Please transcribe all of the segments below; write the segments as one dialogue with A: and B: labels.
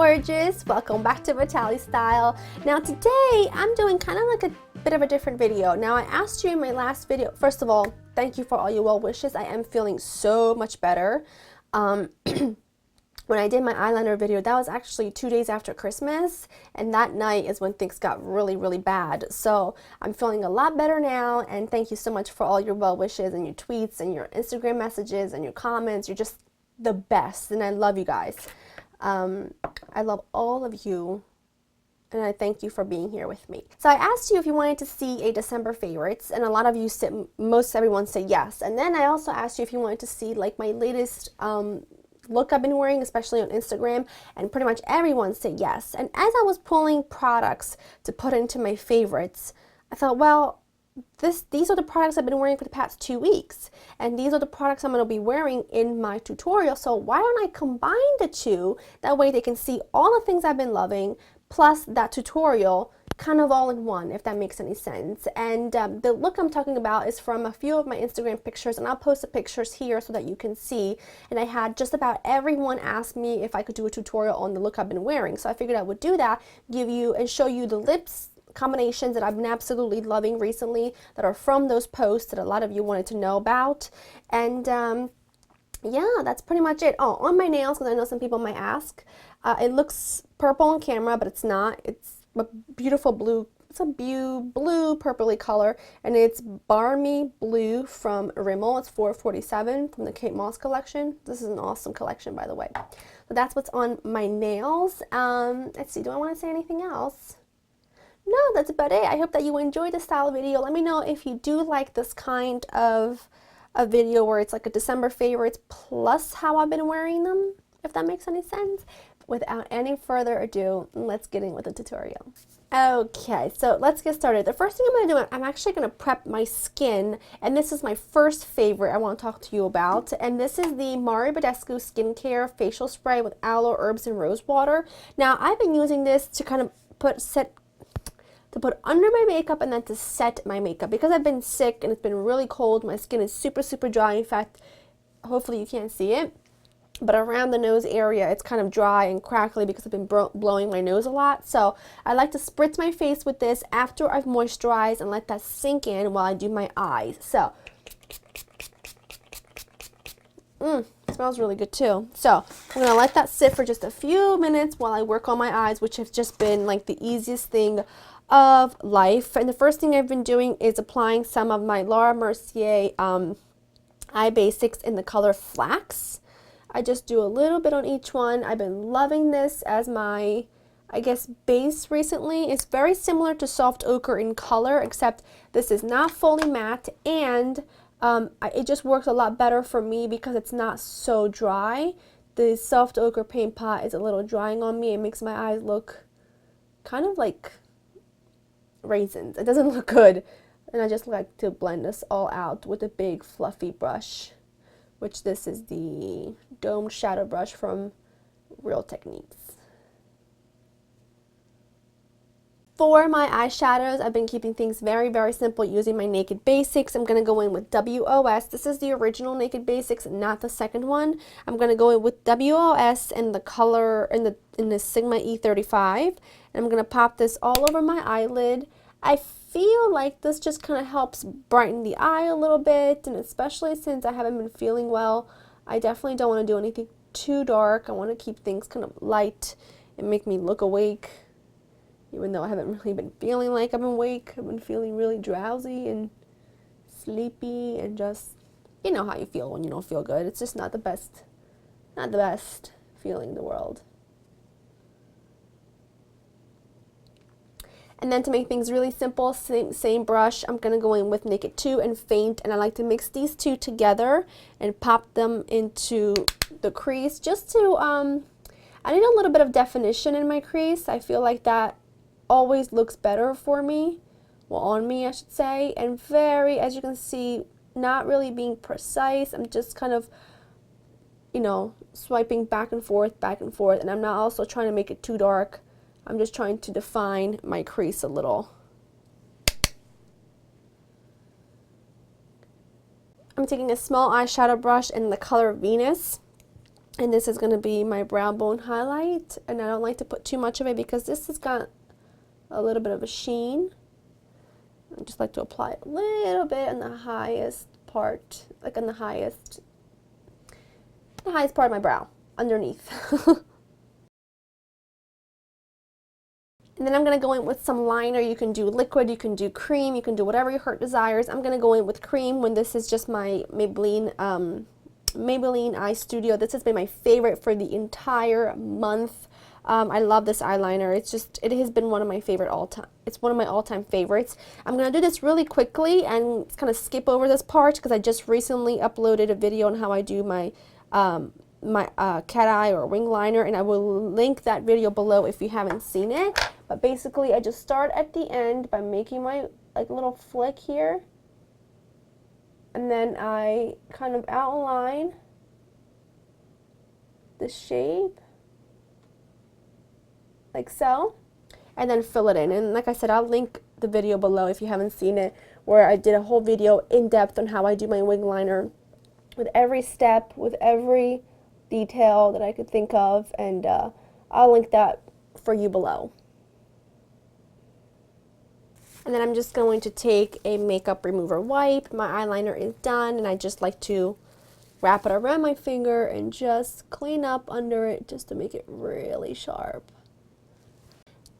A: gorgeous, welcome back to Vitale Style. Now today I'm doing kind of like a bit of a different video. Now I asked you in my last video, first of all, thank you for all your well wishes. I am feeling so much better. When I did my eyeliner video, that was actually 2 days after Christmas, and that night is when things got really bad. So I'm feeling a lot better now, and thank you so much for all your well wishes and your tweets and your Instagram messages and your comments. You're just the best, and I love you guys. I love all of you, and I thank you for being here with me. So I asked you if you wanted to see a December favorites, and a lot of you said, most everyone said yes. And then I also asked you if you wanted to see like my latest look I've been wearing, especially on Instagram, and pretty much everyone said yes. And as I was pulling products to put into my favorites, I thought, well, these are the products I've been wearing for the past 2 weeks, and these are the products I'm going to be wearing in my tutorial, so why don't I combine the two? That way they can see all the things I've been loving plus that tutorial kind of all in one, if that makes any sense. And the look I'm talking about is from a few of my Instagram pictures, and I'll post the pictures here so that you can see. And I had just about everyone ask me if I could do a tutorial on the look I've been wearing, so I figured I would do that, give you and show you the lips combinations that I've been absolutely loving recently that are from those posts that a lot of you wanted to know about. And yeah, that's pretty much it. Oh, on my nails, because I know some people might ask, it looks purple on camera, but it's not. It's a beautiful blue. It's a blue purpley color, and it's Balmy Blue from Rimmel. It's $4.47 from the Kate Moss collection. This is an awesome collection, by the way. So that's what's on my nails. Let's see, do I want to say anything else? No, that's about it. I hope that you enjoyed the style video. Let me know if you do like this kind of a video where it's like a December favorites plus how I've been wearing them, if that makes any sense. Without any further ado, let's get in with the tutorial. Okay, so let's get started. The first thing I'm going to do, I'm actually going to prep my skin, and this is my first favorite I want to talk to you about, and this is the Badescu Skincare Facial Spray with Aloe, Herbs, and Rose Water. Now, I've been using this to kind of put under my makeup and then to set my makeup, because I've been sick and it's been really cold. My skin is super dry. In fact, hopefully you can't see it, but around the nose area it's kind of dry and crackly because I've been blowing my nose a lot. So I like to spritz my face with this after I've moisturized and let that sink in while I do my eyes. So it smells really good too. So I'm gonna let that sit for just a few minutes while I work on my eyes, which have just been like the easiest thing of life. And the first thing I've been doing is applying some of my Laura Mercier eye basics in the color Flax. I just do a little bit on each one. I've been loving this as my, I guess, base recently. It's very similar to Soft Ochre in color, except this is not fully matte, and it just works a lot better for me because it's not so dry. The Soft Ochre paint pot is a little drying on me. It makes my eyes look kind of like raisins. It doesn't look good, and I just like to blend this all out with a big fluffy brush, which this is the domed shadow brush from Real Techniques. For my eyeshadows, I've been keeping things very simple using my Naked Basics. I'm going to go in with WOS. This is the original Naked Basics, not the second one. I'm going to go in with WOS in the color, in the Sigma E35. And I'm going to pop this all over my eyelid. I feel like this just kind of helps brighten the eye a little bit, and especially since I haven't been feeling well, I definitely don't want to do anything too dark. I want to keep things kind of light and make me look awake. Even though I haven't really been feeling like I'm awake, I've been feeling really drowsy and sleepy, and just, you know how you feel when you don't feel good. It's just not the best feeling in the world. And then to make things really simple, same brush, I'm going to go in with Naked 2 and Faint, and I like to mix these two together and pop them into the crease just to, I need a little bit of definition in my crease. I feel like that always looks better for me, well, on me I should say, and very, as you can see, not really being precise. I'm just kind of, you know, swiping back and forth, and I'm not also trying to make it too dark. I'm just trying to define my crease a little. I'm taking a small eyeshadow brush in the color Venus, And this is going to be my brow bone highlight, and I don't like to put too much of it because this has got a little bit of a sheen. I just like to apply a little bit on the highest part, like on the highest part of my brow, underneath. And then I'm going to go in with some liner. You can do liquid, you can do cream, you can do whatever your heart desires. I'm going to go in with cream when this is just my Maybelline Eye Studio. This has been my favorite for the entire month. I love this eyeliner. It has been one of my favorite all-time. It's one of my all-time favorites. I'm going to do this really quickly and kind of skip over this part because I just recently uploaded a video on how I do my cat eye or wing liner, and I will link that video below if you haven't seen it. But basically, I just start at the end by making my little flick here, and then I kind of outline the shape like so, and then fill it in. And like I said, I'll link the video below if you haven't seen it, where I did a whole video in depth on how I do my wing liner with every step, with every detail that I could think of, and I'll link that for you below. And then I'm just going to take a makeup remover wipe. My eyeliner is done, and I just like to wrap it around my finger and just clean up under it just to make it really sharp.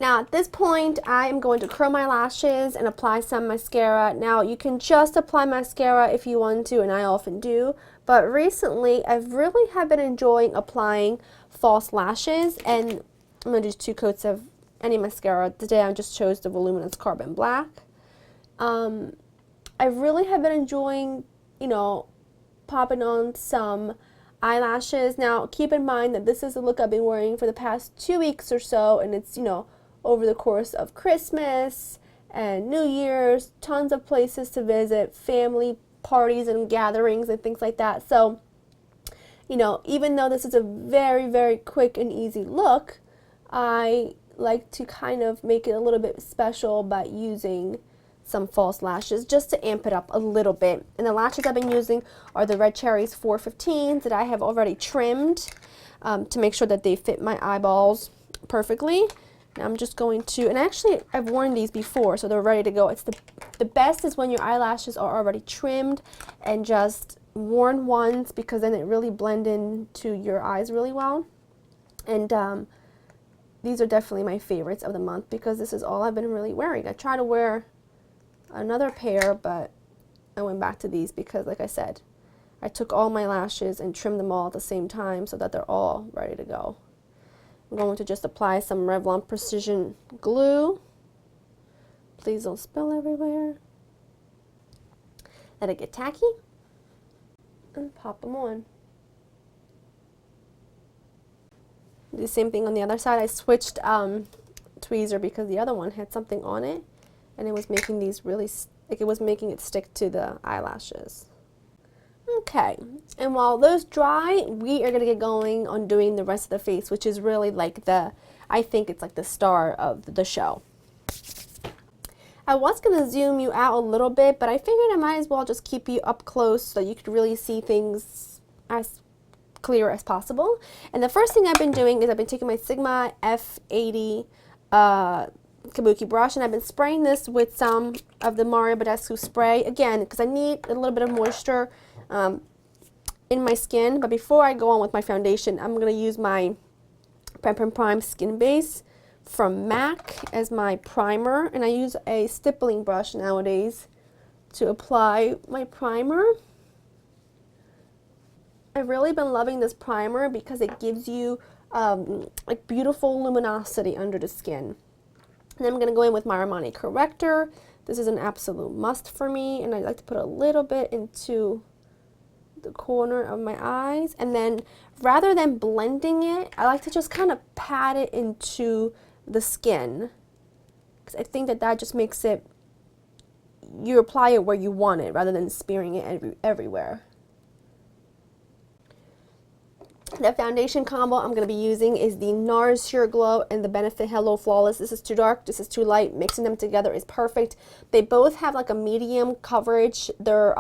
A: Now at this point, I am going to curl my lashes and apply some mascara. Now you can just apply mascara if you want to, and I often do, but recently I've really have been enjoying applying false lashes, and I'm going to do 2 coats of any mascara. Today I just chose the Voluminous Carbon Black. I really have been enjoying, popping on some eyelashes. Now keep in mind that this is the look I've been wearing for the past 2 weeks or so, and it's, over the course of Christmas and New Year's, tons of places to visit, family parties and gatherings and things like that. So, even though this is a very, very quick and easy look, I like to kind of make it a little bit special by using some false lashes just to amp it up a little bit. And the lashes I've been using are the Red Cherries 415s that I have already trimmed to make sure that they fit my eyeballs perfectly. Now I'm just going to, and actually I've worn these before, so they're ready to go. It's the best is when your eyelashes are already trimmed and just worn ones, because then it really blend into your eyes really well. And these are definitely my favorites of the month because this is all I've been really wearing. I tried to wear another pair, but I went back to these because, like I said, I took all my lashes and trimmed them all at the same time so that they're all ready to go. I'm going to just apply some Revlon Precision Glue. Please don't spill everywhere. Let it get tacky. And pop them on. Do the same thing on the other side. I switched tweezer because the other one had something on it, and it was making these really, it was making it stick to the eyelashes. Okay, and while those dry, we are going to get going on doing the rest of the face, which is really like I think it's like the star of the show. I was going to zoom you out a little bit, but I figured I might as well just keep you up close so you could really see things as clear as possible. And the first thing I've been doing is I've been taking my Sigma F80 kabuki brush, and I've been spraying this with some of the Badescu spray, again, because I need a little bit of moisture in my skin. But before I go on with my foundation, I'm going to use my Prep and Prime Skin Base from MAC as my primer, and I use a stippling brush nowadays to apply my primer. I've really been loving this primer because it gives you like beautiful luminosity under the skin. And then I'm going to go in with my Armani Corrector. This is an absolute must for me, and I like to put a little bit into the corner of my eyes, and then rather than blending it, I like to just kind of pat it into the skin, because I think that just makes it, you apply it where you want it rather than smearing it everywhere. The foundation combo I'm going to be using is the Nars Sheer Glow and the Benefit Hello Flawless. This is too dark, this is too light. Mixing them together is perfect. They both have like a medium coverage. They're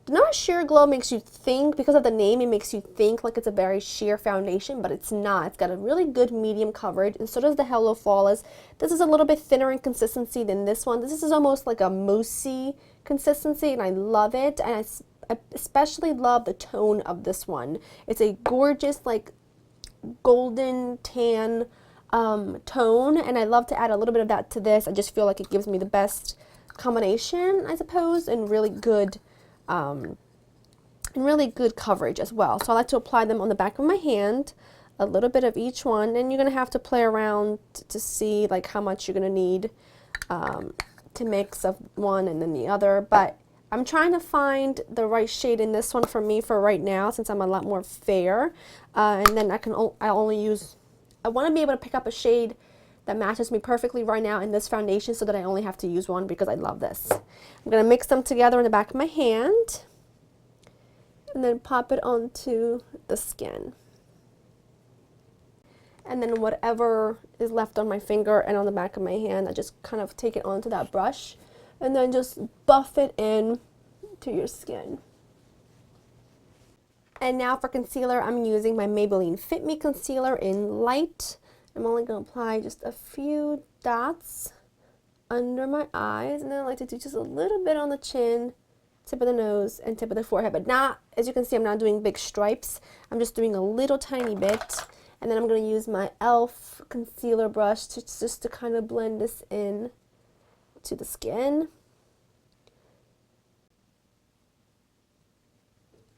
A: The Nars Sheer Glow makes you think, because of the name, it makes you think like it's a very sheer foundation, but it's not. It's got a really good medium coverage, and so does the Hello Flawless. This is a little bit thinner in consistency than this one. This is almost like a moussey consistency, and I love it. And I especially love the tone of this one. It's a gorgeous, like, golden tan tone, and I love to add a little bit of that to this. I just feel like it gives me the best combination, I suppose, and really good coverage as well. So I like to apply them on the back of my hand, a little bit of each one, and you're gonna have to play around to see like how much you're gonna need to mix of one and then the other. But I'm trying to find the right shade in this one for me for right now, since I'm a lot more fair, and then I want to be able to pick up a shade that matches me perfectly right now in this foundation, so that I only have to use one because I love this. I'm going to mix them together in the back of my hand and then pop it onto the skin. And then whatever is left on my finger and on the back of my hand, I just kind of take it onto that brush and then just buff it in to your skin. And now for concealer, I'm using my Maybelline Fit Me concealer in light. I'm only going to apply just a few dots under my eyes, and then I like to do just a little bit on the chin, tip of the nose, and tip of the forehead. But not, as you can see, I'm not doing big stripes. I'm just doing a little tiny bit. And then I'm going to use my e.l.f. concealer brush just to kind of blend this in to the skin.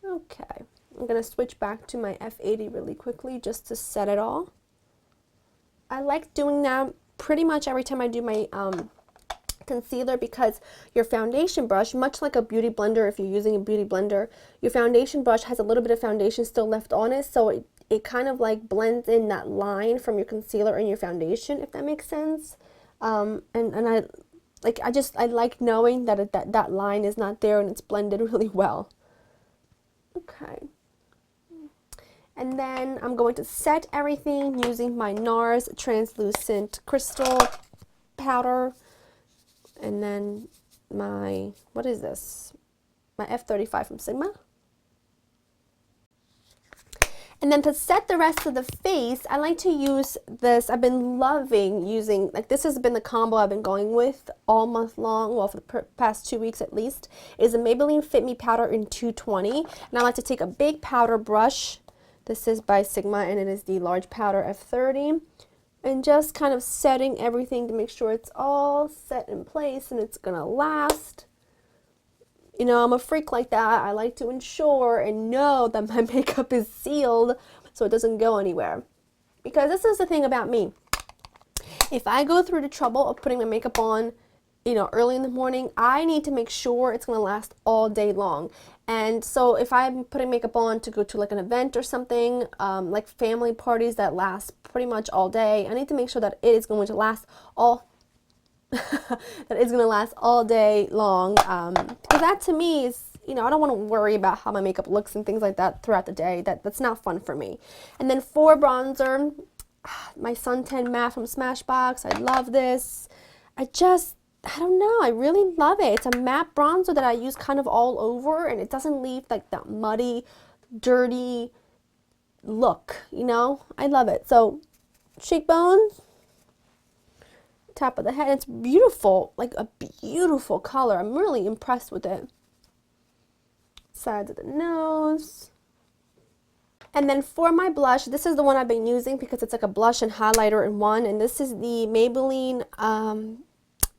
A: Okay, I'm going to switch back to my F80 really quickly just to set it all. I like doing that pretty much every time I do my concealer, because your foundation brush, much like a beauty blender, if you're using a beauty blender, your foundation brush has a little bit of foundation still left on it, so it kind of like blends in that line from your concealer and your foundation, if that makes sense. And I like knowing that that line is not there and it's blended really well. Okay. And then I'm going to set everything using my Nars translucent crystal powder, and then my, what is this? My F35 from Sigma. And then to set the rest of the face, I like to use this. I've been loving using, like, this has been the combo I've been going with all month long, well, for the past 2 weeks at least, is a Maybelline Fit Me powder in 220. And I like to take a big powder brush. This is by Sigma, and it is the large powder F30, and just kind of setting everything to make sure it's all set in place and it's gonna last. You know, I'm a freak like that. I like to ensure and know that my makeup is sealed so it doesn't go anywhere. Because this is the thing about me. If I go through the trouble of putting my makeup on, you know, early in the morning, I need to make sure it's gonna last all day long. And so if I'm putting makeup on to go to like an event or something, like family parties that last pretty much all day, I need to make sure that it is going to last all day long. Because that to me is, you know, I don't want to worry about how my makeup looks and things like that throughout the day. That's not fun for me. And then for bronzer, my Suntan matte from Smashbox. I love this. I don't know, I really love it. It's a matte bronzer that I use kind of all over, and it doesn't leave like that muddy, dirty look, you know? I love it. So, cheekbones, top of the head, it's beautiful, like a beautiful color. I'm really impressed with it. Sides of the nose. And then for my blush, this is the one I've been using because it's like a blush and highlighter in one, and this is the Maybelline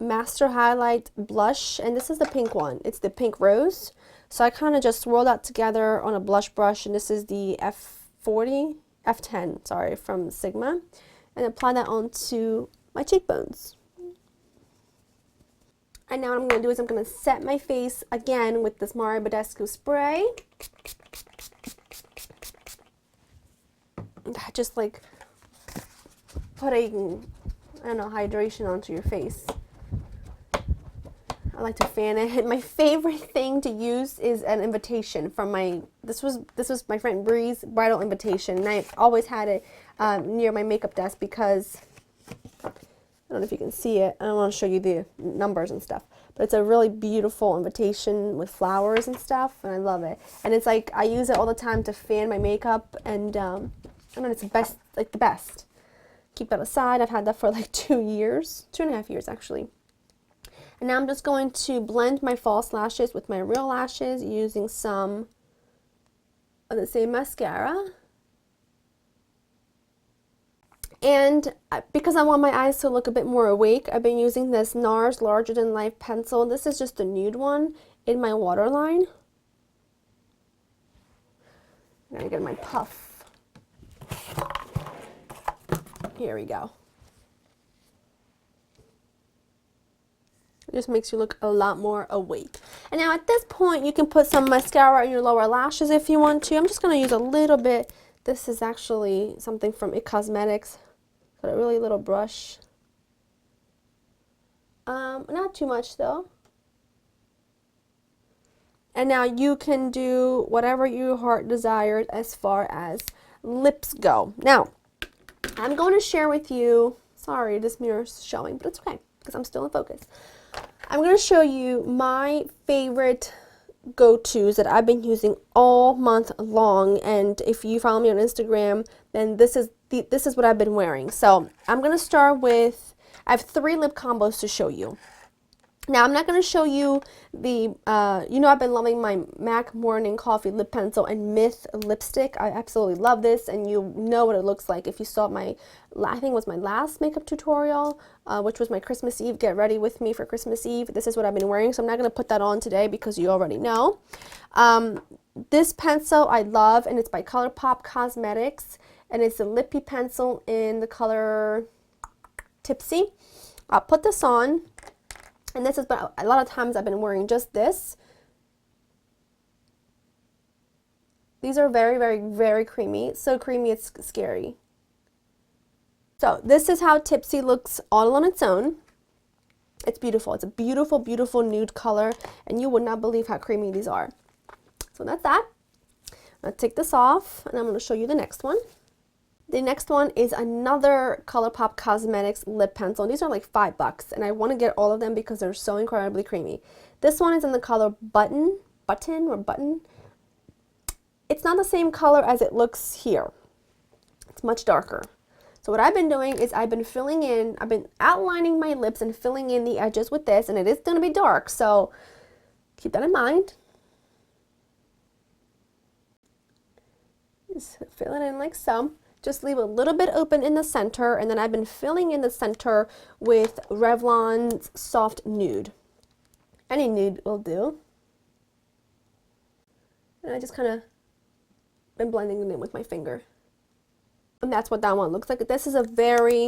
A: Master Highlight Blush, and this is the pink one. It's the pink rose. So I kind of just swirl that together on a blush brush, and this is the F10, sorry, from Sigma, and apply that onto my cheekbones. And now what I'm going to do is I'm going to set my face again with this Badescu spray. Just like putting, I don't know, hydration onto your face. I like to fan it. And my favorite thing to use is an invitation from this was my friend Bree's bridal invitation, and I always had it near my makeup desk because I don't know if you can see it. I don't want to show you the numbers and stuff. But it's a really beautiful invitation with flowers and stuff, and I love it. And it's like, I use it all the time to fan my makeup, and I don't know, it's the best, like the best. Keep that aside. I've had that for like 2 years, 2.5 years actually. And now I'm just going to blend my false lashes with my real lashes using some of the same mascara. And because I want my eyes to look a bit more awake, I've been using this Nars Larger Than Life pencil. This is just a nude one in my waterline. I'm gonna get my puff. Here we go. It just makes you look a lot more awake. And now at this point, you can put some mascara in your lower lashes if you want to. I'm just going to use a little bit. This is actually something from It Cosmetics. Got a really little brush. Not too much though. And now you can do whatever your heart desires as far as lips go. Now, I'm going to share with you, sorry, this mirror's showing, but it's okay because I'm still in focus. I'm going to show you my favorite go-tos that I've been using all month long, and if you follow me on Instagram, then this is what I've been wearing. So I'm going to start with, I have 3 lip combos to show you. Now I'm not going to show you the, you know, I've been loving my MAC Morning Coffee lip pencil and Myth lipstick. I absolutely love this, and you know what it looks like if you saw my, I think it was my last makeup tutorial, which was my Christmas Eve, get ready with me for Christmas Eve. This is what I've been wearing, so I'm not going to put that on today because you already know. This pencil I love, and it's by ColourPop Cosmetics, and it's a Lippie pencil in the color Tipsy. I'll put this on. And this is, but a lot of times I've been wearing just this. These are very, very, very creamy. So creamy it's scary. So this is how Tipsy looks all on its own. It's beautiful. It's a beautiful, beautiful nude color. And you would not believe how creamy these are. So that's that. I'm going to take this off and I'm going to show you the next one. The next one is another ColourPop Cosmetics lip pencil. These are like $5 and I want to get all of them because they're so incredibly creamy. This one is in the color Button. It's not the same color as it looks here. It's much darker. So what I've been doing is I've been outlining my lips and filling in the edges with this, and it is going to be dark, so keep that in mind. Just fill it in like so. Just leave a little bit open in the center, and then I've been filling in the center with Revlon's Soft Nude. Any nude will do. And I just kind of been blending it in with my finger. And that's what that one looks like. This is a very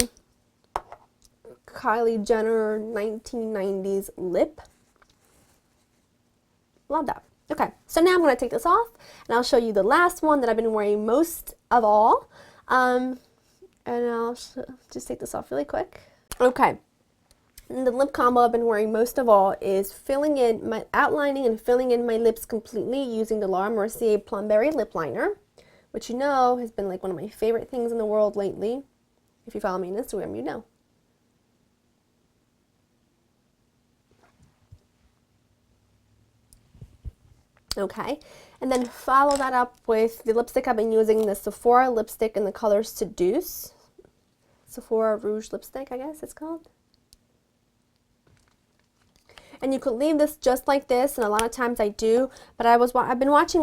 A: Kylie Jenner 1990s lip. Love that. Okay, so now I'm going to take this off, and I'll show you the last one that I've been wearing most of all. And I'll just take this off really quick. Okay, and the lip combo I've been wearing most of all is outlining and filling in my lips completely using the Laura Mercier Plumberry Lip Liner, which you know has been like one of my favorite things in the world lately. If you follow me on Instagram, you know. Okay, and then follow that up with the lipstick I've been using, the Sephora lipstick in the color Seduce. Sephora Rouge lipstick, I guess it's called. And you could leave this just like this, and a lot of times I do, but I've been watching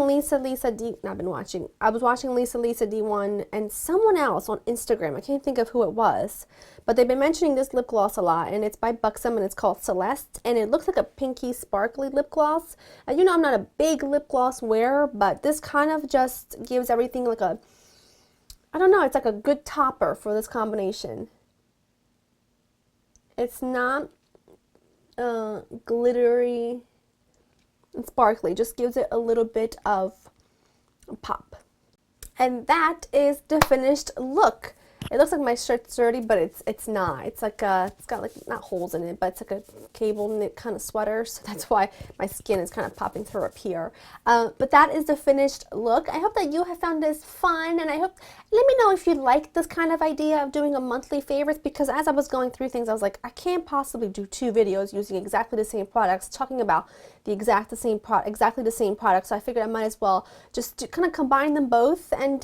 A: I was watching Lisa D1 and someone else on Instagram, I can't think of who it was, but they've been mentioning this lip gloss a lot, and it's by Buxom, and it's called Celeste, and it looks like a pinky sparkly lip gloss. And you know I'm not a big lip gloss wearer, but this kind of just gives everything like a, I don't know, it's like a good topper for this combination. It's not glittery and sparkly, just gives it a little bit of pop. And that is the finished look. It looks like my shirt's dirty, but it's not. It's like it's got like not holes in it, but it's like a cable knit kind of sweater, so that's why my skin is kind of popping through up here. But that is the finished look. I hope that you have found this fun, and I hope, let me know if you like this kind of idea of doing a monthly favorites, because as I was going through things, I was like, I can't possibly do 2 videos using exactly the same products, talking about the exactly the same product. So I figured I might as well just kind of combine them both and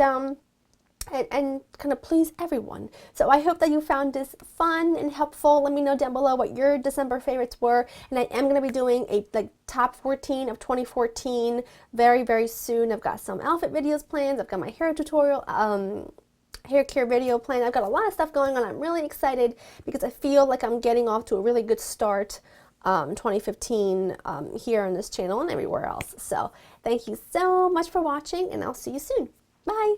A: kind of please everyone. So I hope that you found this fun and helpful. Let me know down below what your December favorites were, and I am going to be doing a top 14 of 2014 very soon. I've got some outfit videos planned. I've got my hair tutorial, hair care video planned. I've got a lot of stuff going on. I'm really excited because I feel like I'm getting off to a really good start 2015 here on this channel and everywhere else. So thank you so much for watching, and I'll see you soon. Bye.